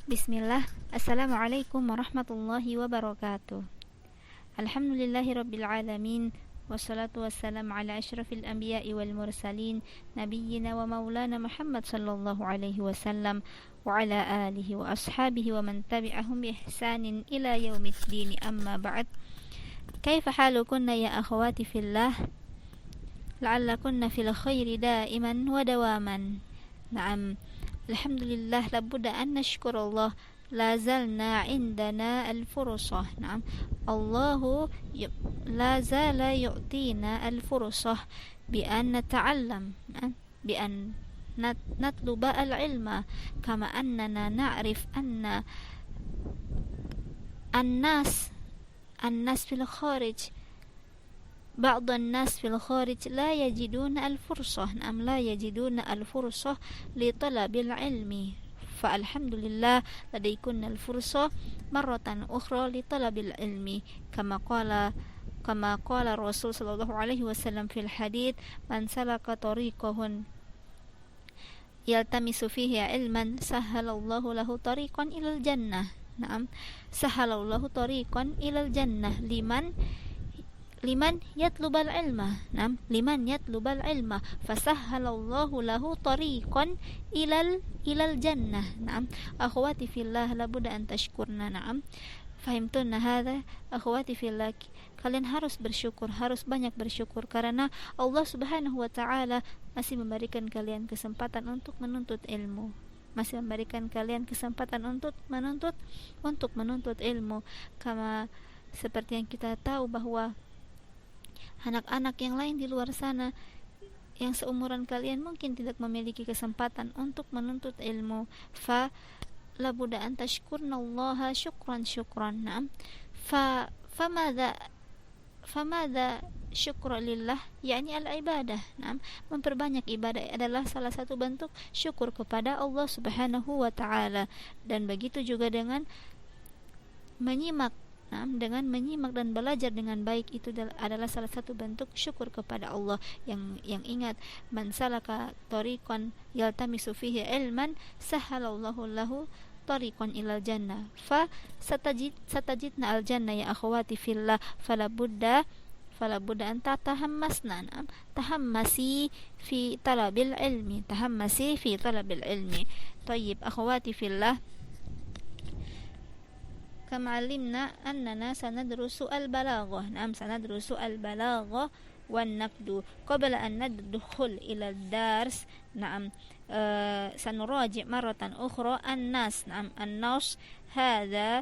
Bismillah. Assalamualaikum warahmatullahi wabarakatuh. Alhamdulillahi rabbil alamin. Wassalatu wassalamu ala asyrafil anbiya'i wal mursalin nabiyyina wa maulana Muhammad sallallahu alaihi wasallam wa ala alihi wa ashabihi wa man tabi'ahum bi ihsanin ila yaumiddin, amma ba'd. Kaifa halukunna ya akhawati fillah? La'allakunna fil khairi da'iman wa dawaman. Na'am. Alhamdulillah, labudda an nashkurallah, la zalna indana al-fursah. Naam, Allahu la zala yu'tina al-fursah bi an nata'allam, bi an natluba al-ilma, kama annana na'rif anna an-nas fil kharij بعض الناس في الخارج لا يجدون الفرصة. نعم، لا يجدون الفرصة لطلب العلم، فالحمد لله لديكن الفرصة مرة أخرى لطلب العلم، كما قال الرسول صلى الله عليه وسلم في الحديث: من سلك طريقه يلتمس فيه علما سهل الله له طريقا إلى الجنة. نعم، سهل الله طريقا إلى الجنة liman yatlubal ilma. Nam, liman yatlubal ilma fasahhalallahu lahu tariqan ilal jannah. Nam, akhwati fillah, labudda an tashkurna. Nam, fahimtunna hadha akhwati fillah, kalian harus bersyukur, harus banyak bersyukur, karena Allah Subhanahu wa taala masih memberikan kalian kesempatan untuk menuntut ilmu, masih memberikan kalian kesempatan untuk menuntut ilmu. Kama seperti yang kita tahu bahwa anak-anak yang lain di luar sana yang seumuran kalian mungkin tidak memiliki kesempatan untuk menuntut ilmu. Fa labudda an tashkurnallaha syukran. Na'am. Famadha syukra lillah, yakni al-ibadah. Na'am. Memperbanyak ibadah adalah salah satu bentuk syukur kepada Allah Subhanahu wa taala, dan begitu juga dengan menyimak dan belajar dengan baik, itu adalah salah satu bentuk syukur kepada Allah. Yang ingat, man salaka tariqan yaltamisu fihi ilman sahhalallahu lahu tariqan ilal jannah fa satajidna al jannah ya akhwati fillah, falabudda an tahammasna. Tahammasi fi talabil ilmi. Tayyib akhwati fillah, kama alimna annana sanadrusu al-balaghah. Naam, sanadrusu al-balaghah wan naqdu qabla an nadkhul ila ad-dars. Naam, sanuraji' maratan ukhra an-nas. Naam, an-nas hadha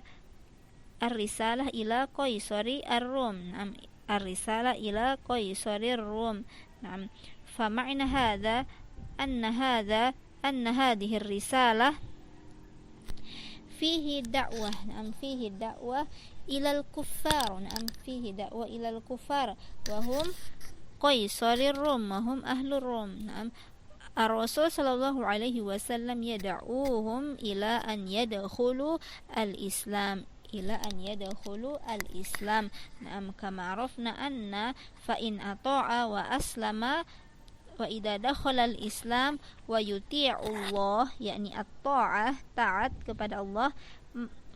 ar-risalah ila qaisari ar-rum. Naam, ar-risalah ila qaisari ar-rum. Naam, fa ma'na hadha anna hadhihi ar-risalah fihi da'wah. Na'am, fihi da'wah ilal kuffar. Na'am, fihi da'wah ilal kuffar wa hum qaisarir rum, wa hum ahlur rum. Na'am, ar-rasul sallallahu alaihi wasallam yad'uhum ila an yadkhulu al-islam, Na'am, kama arafna anna fa in ata'a wa aslama wa idza dakhala al-islam wa yuti'u Allah, yakni at-ta'ah, taat kepada Allah,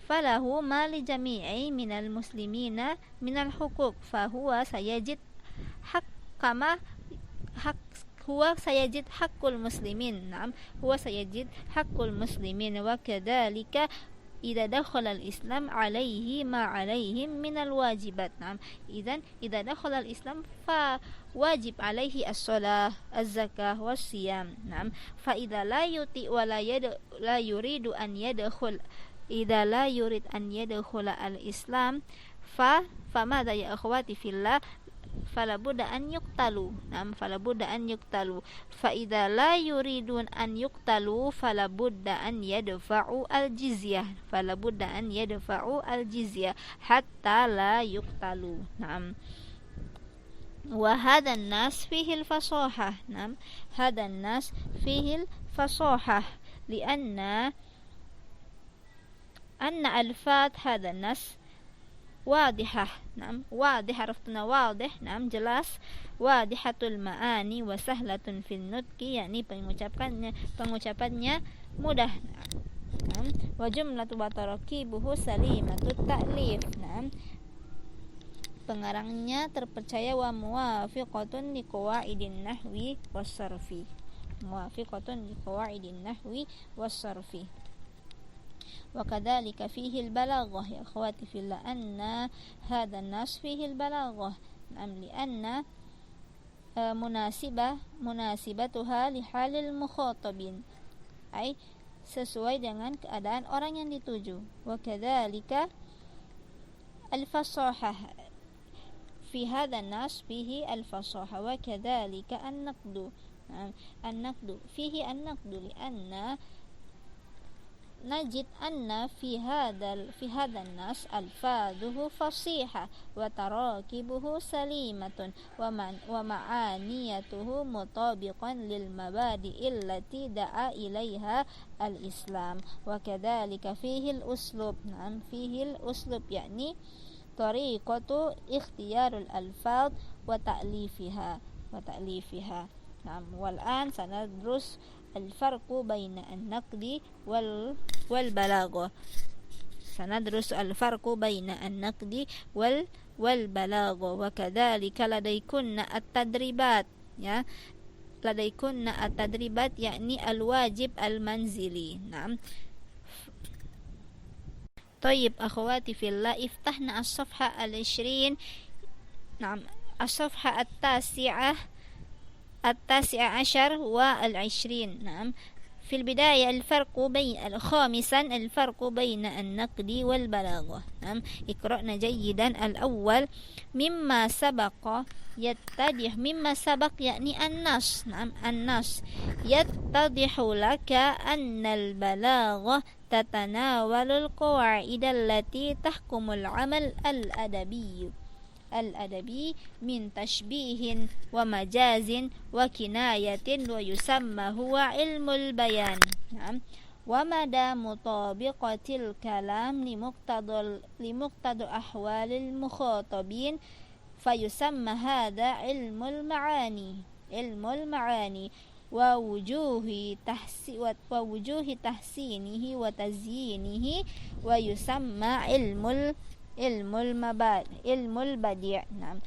falahu ma li jami'i minal muslimina minal huquq, fa huwa sayajid haqqul muslimin. Naam, huwa sayajid haqqul muslimin, wa kadzalika idza dakhala al-islam alaihi ma alaihim minal wajibat. Naam, idzan idza dakhala al-islam fa wajib alaihi as-shalah, az-zakah, was-siyam. Naam, fa idza la yuti wa la yurid an yadkhul al-islam fa madha ya akhwati fillah, falabudda an yuqtalu. Naam, falabudda an yuqtalu. Fa idza la yuridun an yuqtalu falabudda an yadfa'u al-jizyah, hatta la yuqtalu. Naam, wa hadha an-nas fihi al-fasahah. Naam, hadha an-nas fihi al-fasahah lianna alfat hadha an-nas wadihah. Naam, wadih, arafna wadih. Naam, jelas. Wadihatul ma'ani wa sahlatun fil nutqi, yakni pengucapannya mudah. Naam, wa jumlatu wa tarakibuhu salimatut ta'lif. Naam, pengarangnya terpercaya wa muwafiqatun liqawaidin nahwi wassarfi. Muwafiqatun liqawaidin nahwi wassarfi. Wa kadzalika fihi al-balaghah ya akhwati fillah anna hadha an-nas fihi al-balaghah. Naam, lianna munasibatuha li halil mukhatabin, ay sesuai dengan keadaan orang yang dituju. Wa kadzalika al-fasahah fi hadha an-nas fihi al-fasahah wa kadzalika an-naqdu. An-naqdu fihi an-naqdu lianna najid anna fi hadha an-nas alfaduhu fasiha wa tarakibuhu salimatun wa ma'aniyatuhu mutabiqan lil mabadi'i allati da'a ilaiha al-islam. Wa kadzalika fihi al-uslub. Naam, fihi al-uslub yakni tariqatu ikhtiyarul alfaz wa ta'lifiha. Naam, wal an sanadrus al-farqu baina an-naqdi wal balagha. Sanadrus al-farqu baina an-naqdi wal balagha. Wa kadzalika ladaykunna at-tadribat, ya, ladaykunna at-tadribat yakni al-wajib al-manzili. Naam. طيب أخواتي في الله افتحنا الصفحة 20. نعم، الصفحة التاسعة عشر والعشرين. نعم، في البداية خامسا الفرق بين النقد والبلاغة. نعم، اقرأنا جيدا. الأول مما سبق يتضح، مما سبق يعني النص. نعم، النص يتضح لك أن البلاغة تتناول القواعد التي تحكم العمل الأدبي من تشبيه ومجاز وكناية ويسمى هو علم البيان. نعم، ومدى مطابقة الكلام لمقتضى أحوال المخاطبين فيسمى هذا علم المعاني ووجوه تحسينه وتزيينه ويسمى علم البديع. نعم،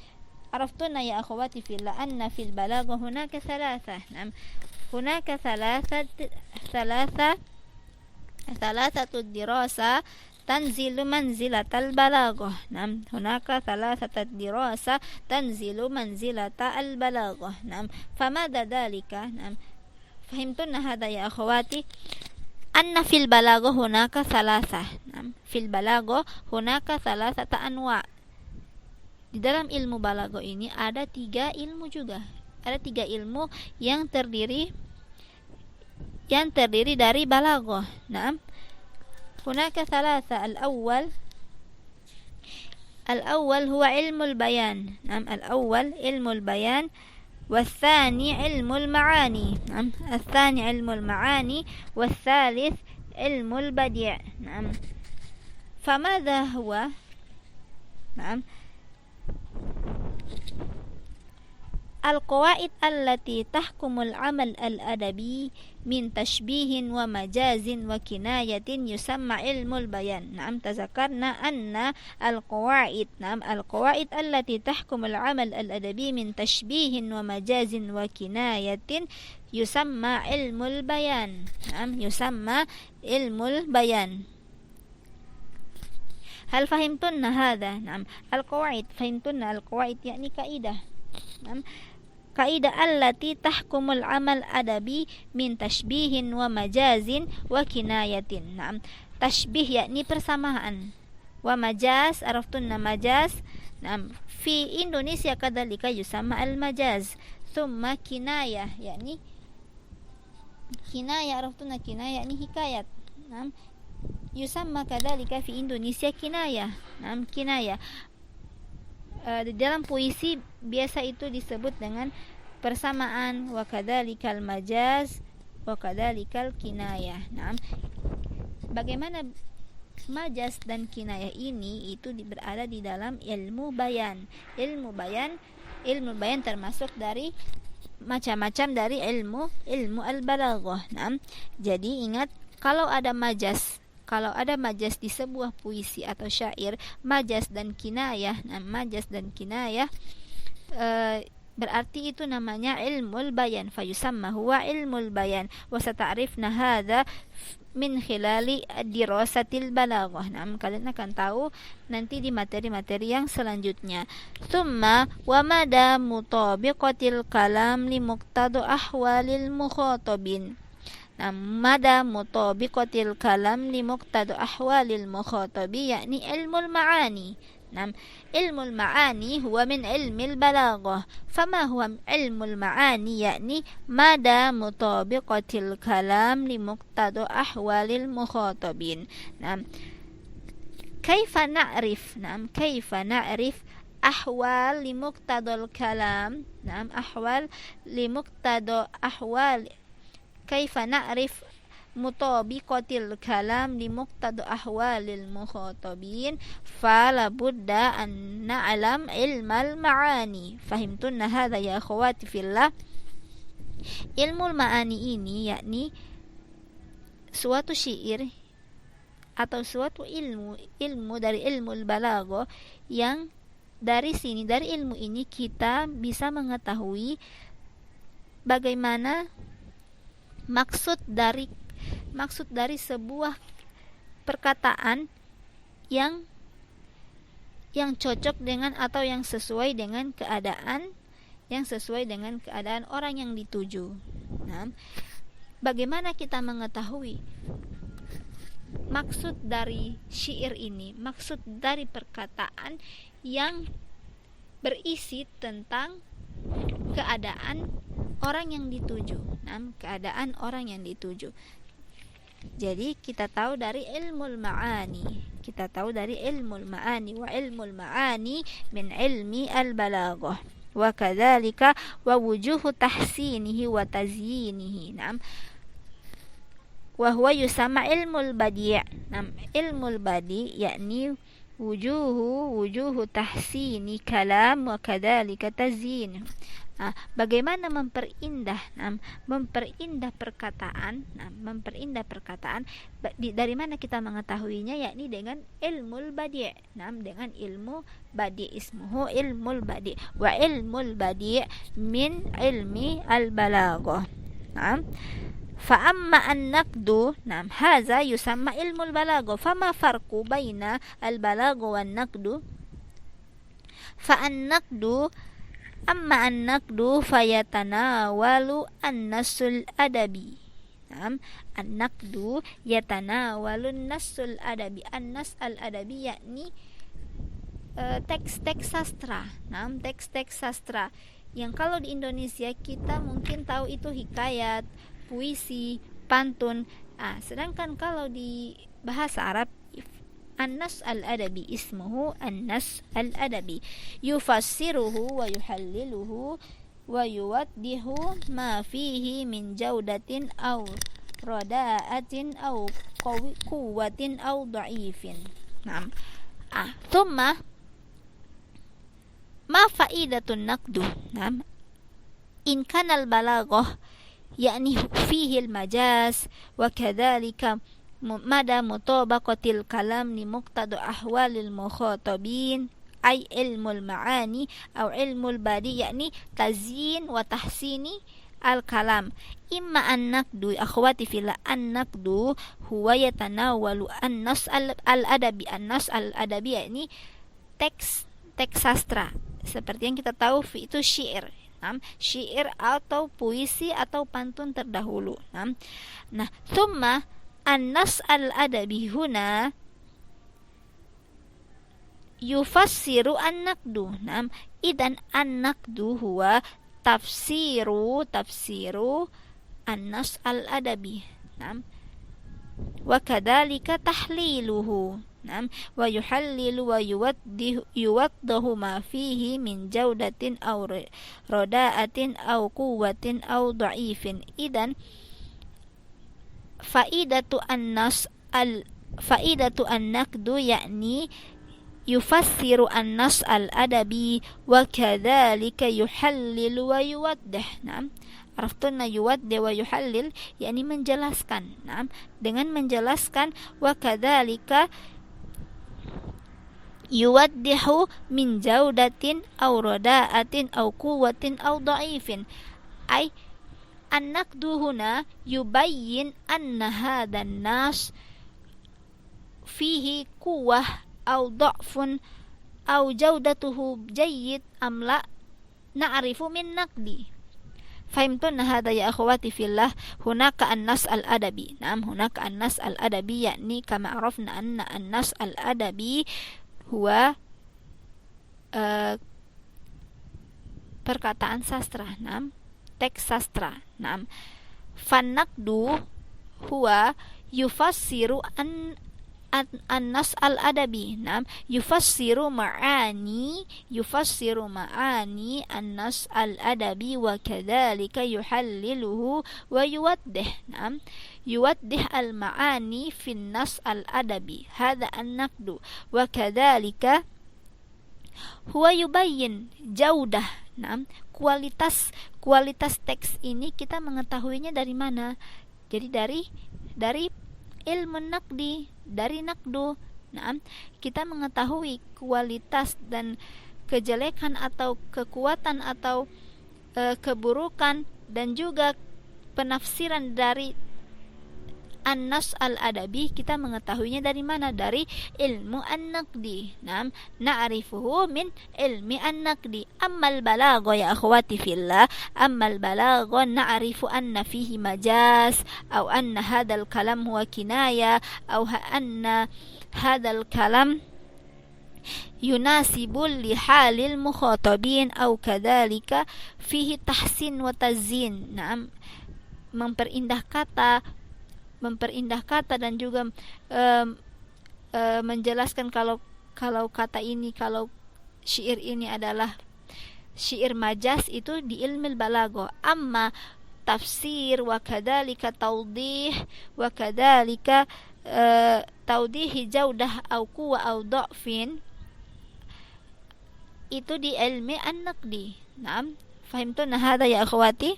عرفتنا يا أخواتي في الله أن في البلاغة هناك ثلاثة. نعم، هناك ثلاثة الدراسة تنزل منزلة البلاغة. نعم، هناك ثلاثة الدراسة تنزل منزلة البلاغة. نعم، فماذا ذلك؟ نعم، فهمتنا هذا يا أخواتي؟ أن في البلاغة هناك ثلاثة. نعم، في البلاغة هناك ثلاثة أنواع. Di dalam ilmu balaghah ini ada 3 ilmu juga. Ada 3 ilmu yang terdiri dari balaghah. Naam. Hunaka thalatha. Al-awwal huwa ilmu al-bayan. Naam, al-awwal ilmu al-bayan. والثاني علم المعاني. نعم، الثاني علم المعاني والثالث علم البديع. نعم، فماذا هو؟ نعم، القواعد التي تحكم العمل الأدبي من تشبيه ومجاز وكناية يسمى علم البيان. نعم، تذكرنا أن القواعد التي تحكم العمل الأدبي من تشبيه ومجاز وكناية يسمى علم البيان. نعم، يسمى علم البيان. هل فهمتن هذا؟ نعم، القواعد فهمتن. القواعد يعني قاعدة. نعم، قاعدة التي تحكم العمل الأدبي من تشبيه ومجاز وكناية. نعم، تشبيه يعني persamaan, ومجاز عرفتن مجاز. نعم، في إندونيسيا كذلك يسمى المجاز. ثم كناية يعني عرفتن كناية يعني حكاية. نعم، يسمى كذلك في إندونيسيا كناية. نعم، كناية. Di dalam puisi biasa itu disebut dengan persamaan, wa kadzalikal majaz wa kadzalikal kinayah. Nah, bagaimana majaz dan kinayah ini itu berada di dalam ilmu bayan. Ilmu bayan termasuk dari macam-macam dari ilmu al-balaghah. Nah, jadi ingat, kalau ada majaz kalau ada majas di sebuah puisi atau syair, majas dan kinayah. Nah, majas dan kinayah berarti itu namanya ilmul bayan, fayusamma huwa ilmul bayan, wa sata'rifna hadza min khilali dirasatil balaghah. Nah, kalian akan tahu nanti di materi-materi yang selanjutnya. Tsumma wa mada mutabiqatil kalam li muqtada ahwalil mukhatabin. Nah, mada mutabiqatil kalam li muqtada ahwalil mukhatabi yakni ilmul ma'ani. Nah, ilmul ma'ani huwa min ilmil balaghah. Fama huwa ilmul ma'ani yakni mada mutabiqatil kalam li muqtada ahwalil mukhatabin. Nah, kaifa na'rif? Nah, kaifa na'rif ahwal li muqtadal kalam? Nah, ahwal li muqtada ahwal. Kaifa na'rif mutabiqatil kalam li muqtada ahwalil mukhatabin? Fala budda an na'lam ilmal ma'ani. Fahimtunna hadha ya akhwati fillah? Ilmul ma'ani ini yakni suatu syair atau suatu ilmu dari ilmul balaghah, yang dari ilmu ini kita bisa mengetahui bagaimana maksud dari sebuah perkataan yang cocok dengan atau yang sesuai dengan keadaan orang yang dituju. Nah, bagaimana kita mengetahui maksud dari syair ini, maksud dari perkataan yang berisi tentang keadaan orang yang dituju. Nah, keadaan orang yang dituju. Jadi kita tahu dari ilmul ma'ani. Wa ilmul ma'ani min ilmi al-balaghah. Wa kadzalika wa wujuhu tahsinihi wa tazyinihi. Naam. Wa huwa yusamma ilmul badi'. Naam, ilmul badi' yakni wujuhu tahsini kalam wa kadzalika tazyin. Bagaimana memperindah perkataan. Dari mana kita mengetahuinya? Yakni dengan ilmul badi'. Dengan ilmu badi', ismuhu ilmul badi', wa ilmul badi' min ilmi al-balaghah. Fa amma an-naqdu, hadza yusamma ilmul balaghah. Fama farqu baina al-balaghah wan naqdu? Amma an-naqdu fayatanawalu an-nasul adabi. An-naqdu yatanawalu an-nasul adabi. An-nas al-adabi yakni teks-teks sastra. Teks-teks sastra yang kalau di Indonesia kita mungkin tahu itu hikayat, puisi, pantun. Sedangkan kalau di bahasa Arab, an-nas al-adabi ismuhu an-nas al-adabi, yufassiruhu wa yuhalliluhu wa yuwaddihu ma fihi min jaudatin aw rada'atin aw quwwatin aw dha'ifin. Thumma ma fa'idatun naqdu? In kana al-balaghah yakni fihi al-majaz, wa kadzalika mada mutabaqatil kalam li muqtada ahwalil mukhatabin ay ilmul ma'ani aw ilmul badi yakni tazyin wa tahsini al kalam. Imma an-naqdu akhwati fillah, an-naqdu huwa yatanawalu an-nas al-adabi. An-nas al-adabi yakni teks sastra, seperti yang kita tahu itu syair. Syair atau puisi atau pantun terdahulu. Nah, thumma an-nas al-adabi huna yufassiru an-naqdu. Idan an-naqdu huwa tafsiru an-nas al-adabi. Wa kadzalika tahliluhu. Wa yuhallilu wa yuwaddahu ma fihi min jaudatin aw rada'atin aw quwwatin aw dha'ifin. Idan faidatu an-naqdu yakni yufassiru an-nas al-adabi wa kadzalika yuhallilu wa yuwaddah. Araftunna yuwaddi wa yuhallil, yakni menjelaskan. Dengan menjelaskan, wa kadzalika yuwaddihu min jaudatin aw radaatin aw quwwatin aw dha'ifin. Ay an-naqdu huna yubayyin anna hadan nas fihi quwwah aw dha'fun aw jaudatuhu jayyid am la na'rifu min naqdi. Fahimtun hada ya akhwati fillah? Hunaka an-nas al-adabi. Hunaka an-nas al-adabi, yakni kama arafna anna an-nas al-adabi huwa perkataan sastra, teks sastra. Fan-naqdu huwa yufassiru an-nas al-adabi. Yufassiru ma'ani an-nas al-adabi wa kadzalika yuhalliluhu wa yuwaddih. Yuwaddih al-ma'ani fin nas al-adabi. Hadza an-naqdu. Wa kadzalika huwa yubayyin jaudah. Kualitas teks ini kita mengetahuinya dari mana? Jadi dari ilmu naqdi, dari naqdu. Kita mengetahui kualitas dan kejelekan atau kekuatan atau keburukan dan juga penafsiran dari an-nas al-adabi, kita mengetahuinya dari mana? Dari ilmu an-naqdi. Na'rifuhu min ilmi an-naqdi. Ammal balagha ya akhwati fillah, ammal balagha na'rifu anna fihi majaz aw anna hadzal kalam huwa kinaya aw anna hadzal kalam yunasibu li halil mukhatabin aw kadzalika fihi tahsin wa tazyin. Memperindah kata dan juga menjelaskan kalau kata ini, kalau syair ini adalah syair majaz, itu di ilmu balaghah. Amma tafsir wa kadzalika tawdih wa kadzalika tawdih jaudah au quwa au dha'fin, itu di ilmi an-naqdi. Fahimtuna hadha ya akhwati?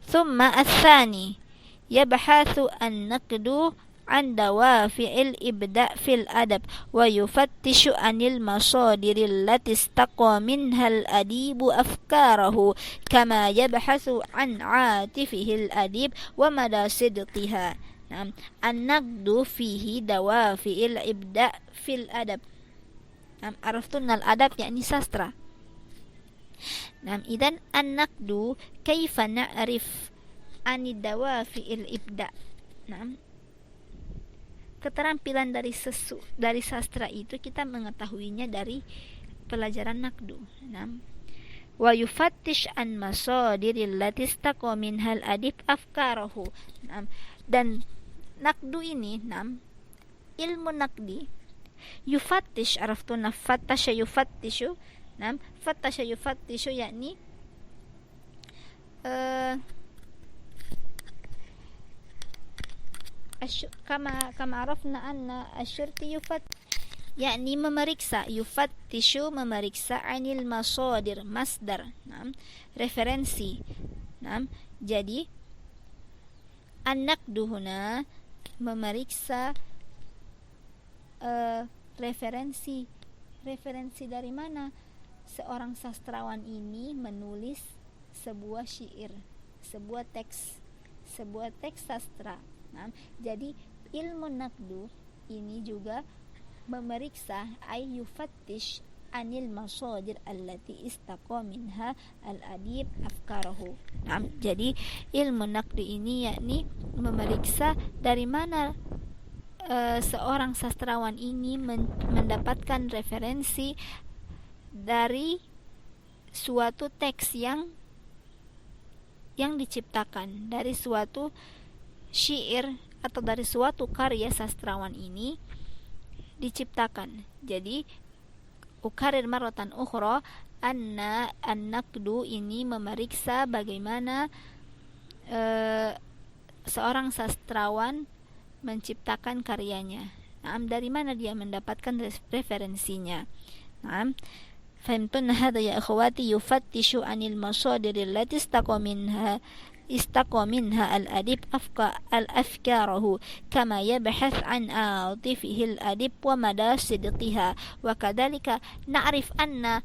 Thumma ats-tsani yabhathu an-naqdu an dawafi'il ibda' fil adab wa yufattishu anil masadiril lati istaqa minhal adibu afkarahu kama yabhathu an 'atifihil adib wa mada sidqiha. An-naqdu fihi dawafi'il ibda' fil adab. Araftun al-adab yakni sastra. Idan an-naqdu kaifa na'rif anid dawafi'il ibda'. Keterampilan dari sastra itu kita mengetahuinya dari pelajaran naqdu. Wa yufattish an masadiril lati istaqa minhal adib afkarahu. Dan naqdu ini, ilmu naqdi, yufattish, araftuna fattasha yufattishu. Fattasha yufattishu yakni kama arafna anna asyurti yakni memeriksa, yufattishu memeriksa, anil masadir masdar, referensi. Jadi an-naqdu huna memeriksa referensi dari mana seorang sastrawan ini menulis sebuah syair, sebuah teks sastra. Jadi ilmu naqdu ini juga memeriksa, ay yufattish anil masadir allati istaqa minha al-adib afkarahu. Jadi ilmu naqdu ini yakni memeriksa dari mana seorang sastrawan ini mendapatkan referensi dari suatu teks yang diciptakan, dari suatu syair atau dari suatu karya sastrawan ini diciptakan. Jadi ukarir maratan ukhra anna an-naqdu ini memeriksa bagaimana seorang sastrawan menciptakan karyanya. Dari mana dia mendapatkan referensinya. Fahimtun hadha ya akhwati? Yufattishu anil masadiril lati istaqa minha استقى منها الأديب الأفكاره كما يبحث عن عاطفه الأديب ومدى صدقها وكذلك نعرف أن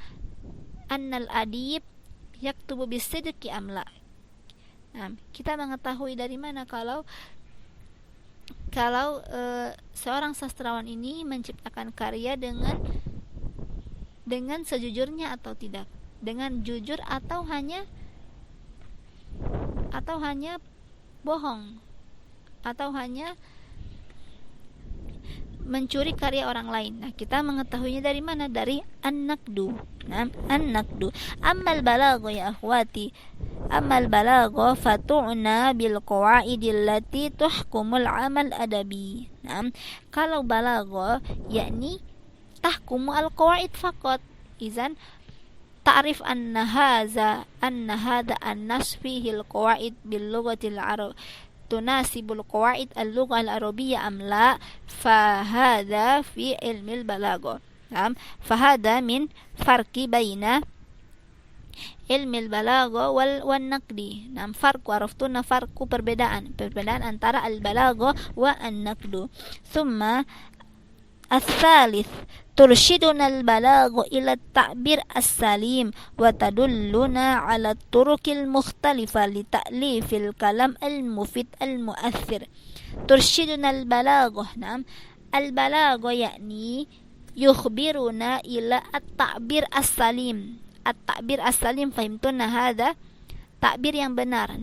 الأديب يكتب بالصدق أم لا. Kita mengetahui dari mana kalau seorang sastrawan ini menciptakan karya dengan sejujurnya atau tidak, dengan jujur atau hanya bohong, atau hanya mencuri karya orang lain. Nah, kita mengetahuinya dari mana? Dari an-naqdu. An-naqdu. Ammal balagha ya akhwati, ammal balagha fatu'na bil qawaidil lati tuhkumul amal adabi. Kalau balagha yakni tahkumu al qawaid faqat. Izan ta'rif anna hadha an-nas fihi al qawaid bil lughatil arab تناسب القواعد اللغة العربية أم لا فهذا في علم البلاغة. فهذا من فرق بين علم البلاغة والنقد. فرق عرفتنا فرق perbedaan antara al-balaghah wa an-naqd. ثم الثالث ترشدنا البلاغ إلى التعبير السليم وتدلنا على الطرق المختلفة لتأليف الكلام المفيد المؤثر. ترشدنا البلاغ. البلاغ يعني يخبرنا إلى التعبير السليم. التعبير السليم فهمتنا هذا تعبير yang benar.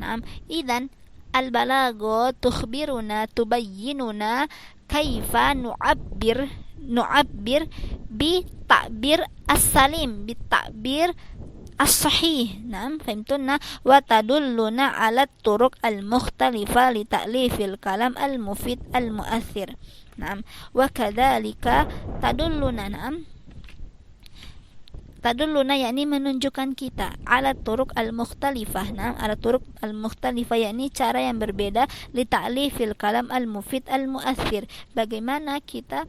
إذن البلاغ تخبرنا تبيننا كيف نعبر بالتعبير السليم بالتعبير الصحيح. فهمتنا. وتدلنا على الطرق المختلفة لتأليف الكلام المفيد المؤثر. وكذلك تدلنا yakni menunjukkan kita ala turuq al-mukhtalifah. Ala turuq al-mukhtalifah yakni cara yang berbeda li ta'lifil kalam al-mufid al-mu'athir. Bagaimana kita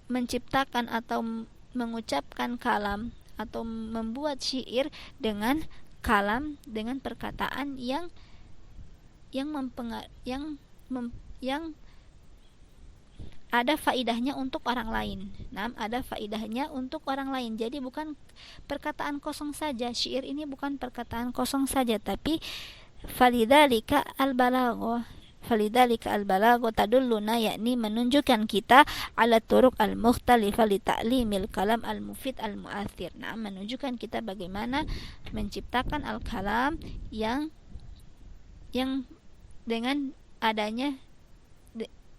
menciptakan atau mengucapkan kalam atau membuat syair dengan kalam, dengan perkataan yang ada faidahnya untuk orang lain. Ada faidahnya untuk orang lain. Jadi bukan perkataan kosong saja. Syair ini bukan perkataan kosong saja, tapi falidzalika al-balaghah tadulluna yakni menunjukkan kita ala turuq al-mukhtalifah li ta'limil kalam al-mufid al-mu'athir. Menunjukkan kita bagaimana menciptakan al-kalam yang dengan adanya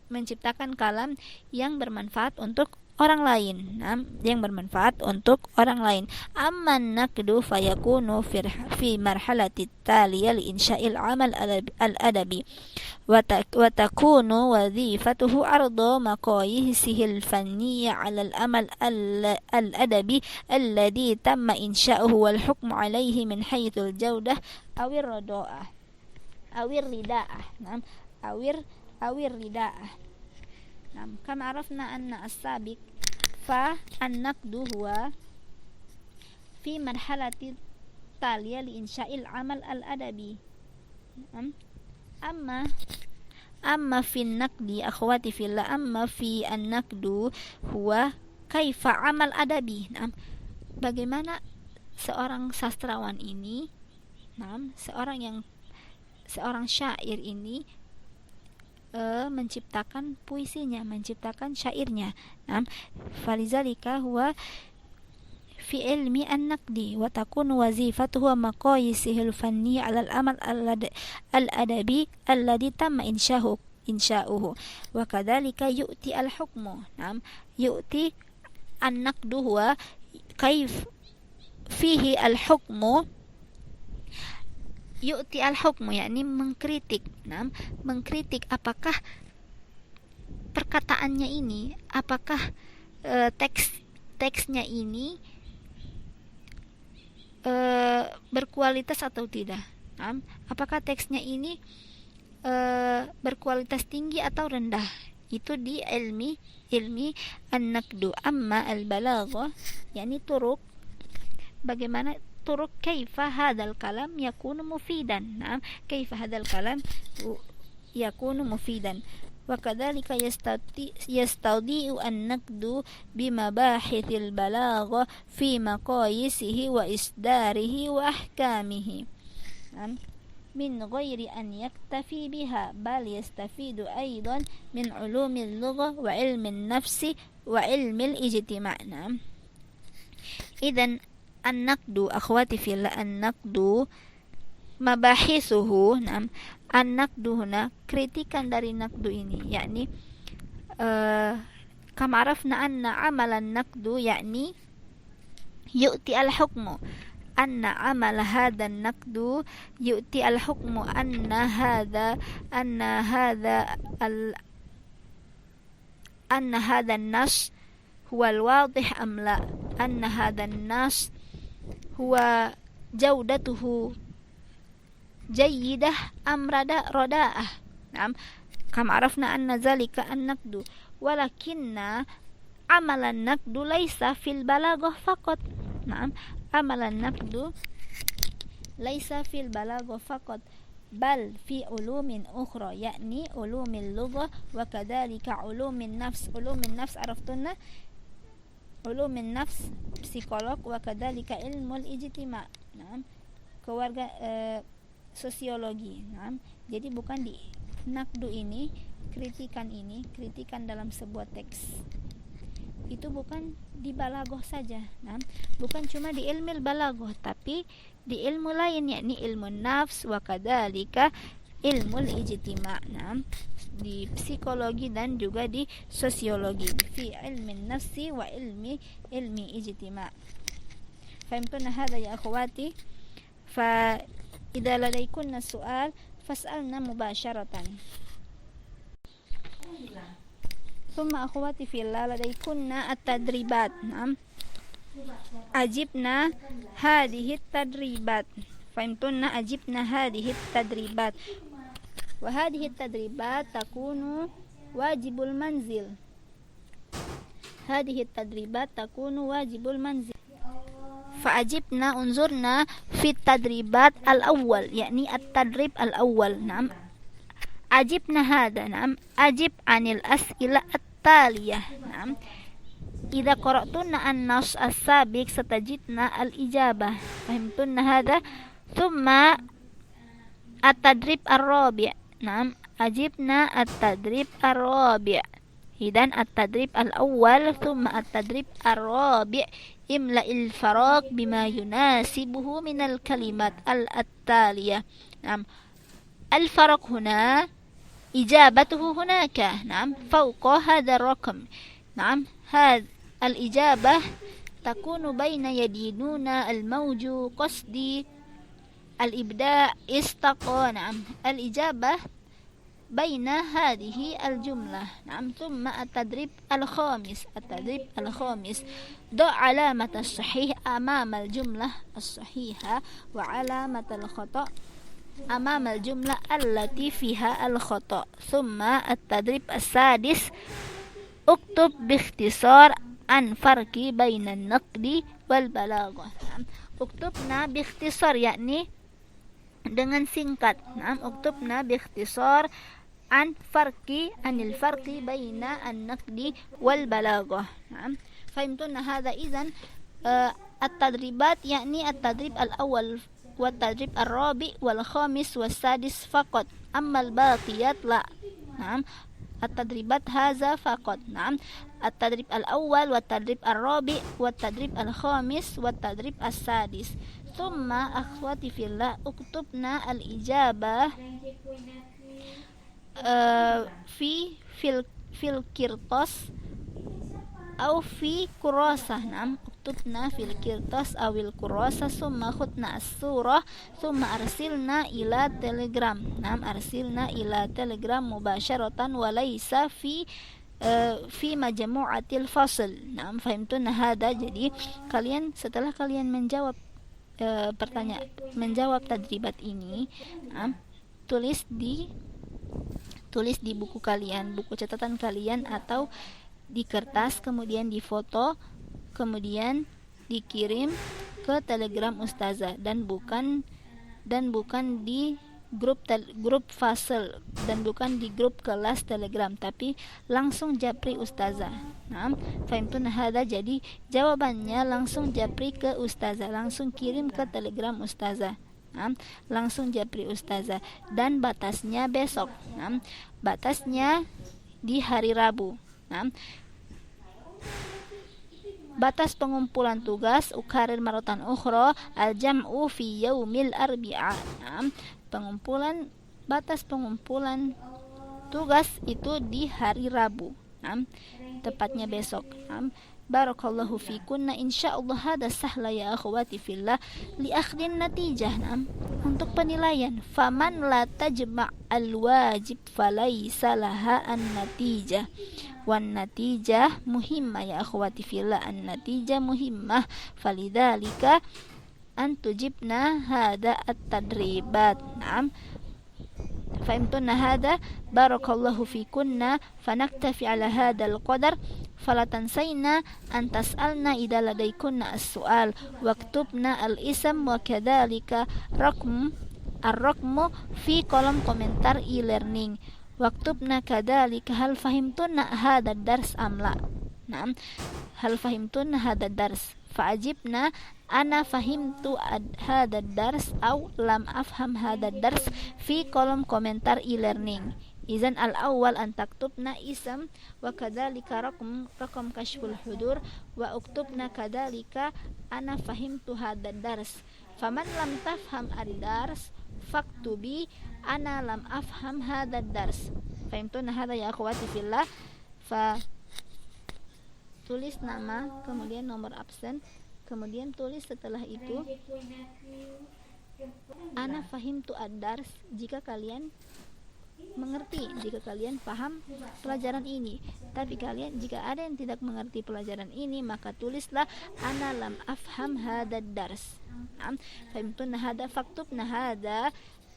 menciptakan kalam yang bermanfaat untuk orang lain. Yang bermanfaat untuk orang lain. Amman naqdu fayakunu fi marhalati taliya li insya'il amal al-adabi wa takunu wadhifatuhu ardu maqayisihi al-fanniyya 'ala al-amal al-adabi alladhi tamma insya'uhu wal hukmu 'alayhi min haythul jawdah awir ridaah. Awir ridaah. Kama arafna anna as-sabiq fa an-naqdu huwa fi marhalati taliya li insya'il amal al-adabi. Amma fi an-naqdi akhwati fillah, amma fi an-naqdu huwa kaifa amal adabi. Bagaimana seorang sastrawan ini, seorang syair ini menciptakan puisinya, menciptakan syairnya. Falizalika huwa fi ilmi an-naqdi wa takunu wazifatuhu maqayisihi al-fanni 'ala al-amal al-adabi alladhi tamma insya'uhu wa kadzalika yu'ti al-hukmu. Yu'ti an-naqdu huwa kaif fihi al-hukmu. Yu'ti al-hukmu yakni mengkritik. Mengkritik apakah perkataannya ini, apakah teksnya ini berkualitas atau tidak. Apakah teksnya ini berkualitas tinggi atau rendah. Itu di ilmi an-naqdu. Amma al-balaghah yakni turuq, bagaimana طرق كيف هذا الكلام يكون مفيدا. نعم، كيف هذا الكلام يكون مفيدا. وكذلك يستضيء النقد بمباحث البلاغة في مقاييسه وإصداره وأحكامه، من غير أن يكتفي بها، بل يستفيد أيضا من علوم اللغة وعلم النفس وعلم الاجتماع. إذن النقد أخواتي في الله، النقد مباحثه. النقد هنا kritikan dari naqdu ini, yakni كما عرفنا أن عمل النقد يعني يؤتي الحكم، أن عمل هذا النقد يؤتي الحكم أن هذا النص هو الواضح أم لا، أن هذا النص هو جودته جيدة أم رداءة. نعم، كما عرفنا أن ذلك النقد، ولكن عمل النقد ليس في البلاغة فقط. نعم، عمل النقد ليس في البلاغة فقط، بل في علوم أخرى، يعني علوم اللغة وكذلك علوم النفس. علوم النفس عرفتنا، علوم النفس psikolog, وكذلك علم الاجتماع. نعم، keluarga sosiologi. Nah, jadi bukan di nakdu ini, kritikan dalam sebuah teks itu bukan di balagoh saja. Nah, bukan cuma di ilmu balagoh, tapi di ilmu lain, yakni ilmu nafs wa kadzalika ilmu ijtima'. Nah, di psikologi dan juga di sosiologi, fi ilmi nafsi wa ilmi ijtima'. Fahimtuna hadha ya akhwati? Fa إذا لديكن السؤال فاسألنا مباشرة. ثم أخواتي في الله لديكن التدريبات. نعم، أجبنا هذه التدريبات. فهمتن؟ أجبنا هذه التدريبات، وهذه التدريبات تكون واجب المنزل. هذه التدريبات تكون واجب المنزل. فأجبنا انظرنا في التدريبات الأول، يعني التدريب الأول. نعم، أجبنا هذا. نعم، أجب عن الأسئلة التالية. نعم، إذا قرأتن النص السابق ستجدنا الإجابة. فهمتن هذا؟ ثم التدريب الرابع. نعم، أجبنا التدريب الرابع. إذن التدريب الأول ثم التدريب الرابع، املأ الفراغ بما يناسبه من الكلمات التالية. نعم، الفراغ هنا إجابته هناك. نعم، فوق هذا الرقم. نعم، هذه الإجابة تكون بين يدي نون الموج قصدي الإبداع استقى. نعم، الإجابة بين هذه الجملة. نعم، ثم التدريب الخامس ضع علامة الصحيح أمام الجملة الصحيحة وعلامة الخطأ أمام الجملة التي فيها الخطأ. ثم التدريب السادس اكتب باختصار عن فرق بين النقد والبلاغة. نعم، اكتبنا باختصار yakni dengan singkat. Nah, uktubna biikhtisar anil farqi baina an-naqdi wal balaghah. Nah, fahimtuna hadha? Idzan at-tadribat yakni at-tadrib al-awwal wa at-tadrib ar-rabi' wal khamis was sadis faqat, amma al-baqiyat la. Nah, at-tadribat hadza faqat. Nah, at-tadrib al-awwal wa at-tadrib ar-rabi' wa at-tadrib al-khamis wa at-tadrib as-sadis. ثم أخواتي في الله اكتبنا الإجابة في القرطاس أو في كراسة. نعم، اكتبنا في القرطاس أو الكراسة ثم خدنا الصورة ثم أرسلنا إلى تليجرام. نعم، أرسلنا إلى تليجرام مباشرة وليس في مجموعة الفصل. Nah, fahimtuna hada. Jadi kalian setelah kalian menjawab menjawab tadribat ini, tulis di buku kalian, buku catatan kalian atau di kertas, kemudian difoto, kemudian dikirim ke Telegram Ustazah dan bukan di grup fasel dan bukan di grup kelas Telegram, tapi langsung japri Ustazah. Nah, fahimtun hada, jadi jawabannya langsung japri ke Ustazah, langsung kirim ke Telegram Ustazah. Nah, langsung japri Ustazah, dan batasnya besok. Nah, batasnya di hari Rabu. Nah, batas pengumpulan tugas ukarir marotan ukhra al-jam'u fi yaumil arbi'a. Nah, batas pengumpulan tugas itu di hari Rabu. Nah, tepatnya besok. Nah, barakallahu fikunna, insyaallah hada sahla ya akhwati fillah li akhdin natijah. Nah, untuk penilaian, faman la tajma' al-wajib falaysa laha an-natijah. Wan natijah muhimmah ya akhwati fillah, an natijah muhimmah, falidhalika antujibna hada at-tadribat. Naam, fahimtunna hada, barakallahu fikunna, fanaktafi ala hadal qadar, fala tansayna an tas'alna idza ladaykunna as-su'al, waktubna al-ism wa kadzalika ar-raqmu fi kolom komentar e-learning, waktubna kadzalika hal fahimtunna hada dars amla. Naam, hal fahimtunna hada dars, fa'ajibna ana fahimtu hada dars au lam afham hada dars fi kolom komentar e-learning. Izan al-awwal an taktubna ism wa kadzalika raqam kashful hudur, wa uktubna kadzalika ana fahimtu hada dars. Faman lam tafham ad-dars faktubi ana lam afham hada dars. Fahimtuna hada ya akhwati fillah. Tulis nama, kemudian nomor absen, kemudian tulis setelah itu ana fahimtu ad-dars jika kalian mengerti, jika kalian paham pelajaran ini. Tapi kalian jika ada yang tidak mengerti pelajaran ini, maka tulislah ana lam afham hada dars. Fahimtuna hada, faktubna hada,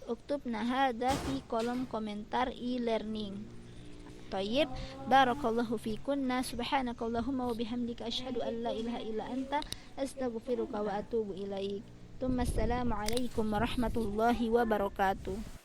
uktubna hada fi kolom komentar e-learning. Tayyib, barakallahu fikunna, subhanakallahumma wa bihamdika asyhadu an la ilaha illa anta astaghfiruka wa atubu ilaik. Assalamu alaikum warahmatullahi wabarakatuh.